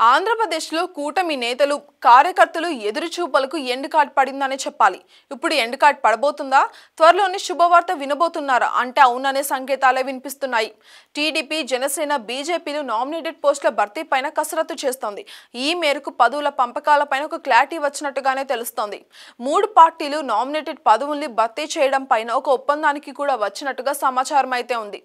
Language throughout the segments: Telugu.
ఆంధ్రప్రదేశ్లో కూటమి నేతలు కార్యకర్తలు ఎదురుచూపులకు ఎండ్ కార్డ్ పడిందనే చెప్పాలి. ఇప్పుడు ఎండ్ కార్డ్ పడబోతుందా? త్వరలోనే శుభవార్త వినబోతున్నారా అంటే అవుననే సంకేతాలే వినిపిస్తున్నాయి. టీడీపీ, జనసేన, బీజేపీలు నామినేటెడ్ పోస్టుల భర్తీ పైన కసరత్తు చేస్తోంది. ఈ మేరకు పదవుల పంపకాలపైన ఒక క్లారిటీ వచ్చినట్టుగానే తెలుస్తోంది. మూడు పార్టీలు నామినేటెడ్ పదవుల్ని భర్తీ చేయడం పైన ఒక ఒప్పందానికి కూడా వచ్చినట్టుగా సమాచారం అయితే ఉంది.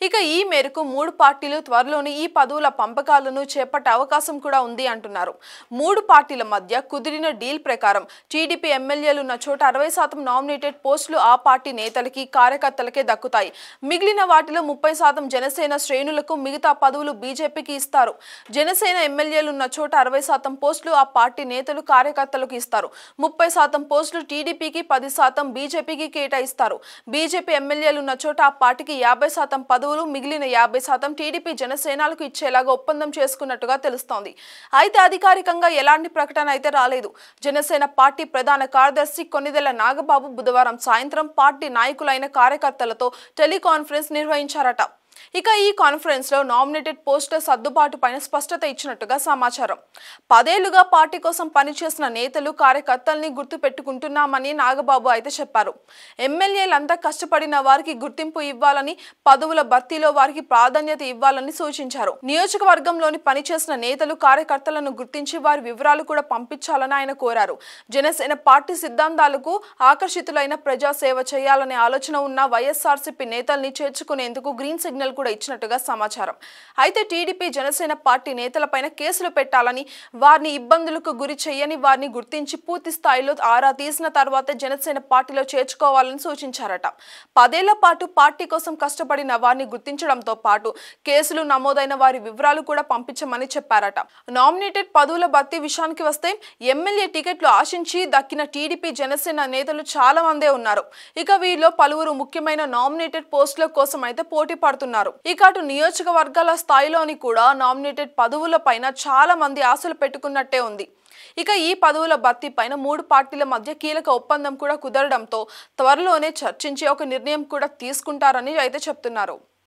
ఇక ఈ మేరకు మూడు పార్టీలు త్వరలోనే ఈ పదవుల పంపకాలను చేపట్టే అవకాశం కూడా ఉంది అంటున్నారు. మూడు పార్టీల మధ్య కుదిరిన డీల్ ప్రకారం టీడీపీ ఎమ్మెల్యేలు ఉన్న చోట 60% నామినేటెడ్ పోస్టులు ఆ పార్టీ నేతలకి, కార్యకర్తలకే దక్కుతాయి. మిగిలిన వాటిలో 30% జనసేన శ్రేణులకు, మిగతా పదవులు బీజేపీకి ఇస్తారు. జనసేన ఎమ్మెల్యేలు ఉన్న చోట 60% పోస్టులు ఆ పార్టీ నేతలు, కార్యకర్తలకు ఇస్తారు. 30% పోస్టులు టీడీపీకి, 10% బీజేపీకి కేటాయిస్తారు. బీజేపీ ఎమ్మెల్యేలు ఉన్న చోట ఆ పార్టీకి 50% పదవులు, మిగిలిన 50% టీడీపీ, జనసేనలకు ఇచ్చేలాగా ఒప్పందం చేసుకున్నట్టుగా తెలుస్తోంది. అయితే అధికారికంగా ఎలాంటి ప్రకటన అయితే రాలేదు. జనసేన పార్టీ ప్రధాన కార్యదర్శి కొన్నిదెల నాగబాబు బుధవారం సాయంత్రం పార్టీ నాయకులైన కార్యకర్తలతో టెలికాన్ఫరెన్స్ నిర్వహించారట. ఇక ఈ కాన్ఫరెన్స్ లో నామినేటెడ్ పోస్టుల సర్దుబాటు పైన స్పష్టత ఇచ్చినట్టుగా సమాచారం. 10 ఏళ్లుగా పార్టీ కోసం పనిచేసిన నేతలు, కార్యకర్తల్ని గుర్తు పెట్టుకుంటున్నామని నాగబాబు అయితే చెప్పారు. ఎమ్మెల్యేలంతా కష్టపడిన వారికి గుర్తింపు ఇవ్వాలని, పదవుల భర్తీలో వారికి ప్రాధాన్యత ఇవ్వాలని సూచించారు. నియోజకవర్గంలోని పనిచేసిన నేతలు, కార్యకర్తలను గుర్తించి వారి వివరాలు కూడా పంపించాలని ఆయన కోరారు. జనసేన పార్టీ సిద్ధాంతాలకు ఆకర్షితులైన ప్రజా సేవ చేయాలనే ఆలోచన ఉన్న వైఎస్ఆర్సీపీ నేతల్ని చేర్చుకునేందుకు గ్రీన్ సిగ్నల్ కూడా ఇచ్చినట్టుగా సమాచారం. అయితే టీడీపీ, జనసేన పార్టీ నేతలపైన కేసులు పెట్టాలని, వారిని ఇబ్బందులకు గురి చేయని వారిని గుర్తించి పూర్తి స్థాయిలో ఆరా తీసిన తర్వాత జనసేన పార్టీలో చేర్చుకోవాలని సూచించారట. 10 ఏళ్ల పాటు పార్టీ కోసం కష్టపడిన వారిని గుర్తించడంతో పాటు కేసులు నమోదైన వారి వివరాలు కూడా పంపించమని చెప్పారట. నామినేటెడ్ పదవుల భర్తీ విషయానికి వస్తే ఎమ్మెల్యే టికెట్లు ఆశించి దక్కిన టీడీపీ, జనసేన నేతలు చాలా మందే ఉన్నారు. ఇక వీరిలో పలువురు ముఖ్యమైన నామినేటెడ్ పోస్టుల కోసం అయితే పోటీ పడుతున్నారు. ఇక అటు నియోజకవర్గాల స్థాయిలోని కూడా నామినేటెడ్ పదవుల పైన చాలా మంది ఆశలు పెట్టుకున్నట్టే ఉంది. ఇక ఈ పదవుల భర్తీ పైన మూడు పార్టీల మధ్య కీలక ఒప్పందం కూడా కుదరడంతో త్వరలోనే చర్చించి ఒక నిర్ణయం కూడా తీసుకుంటారని అయితే చెప్తున్నారు.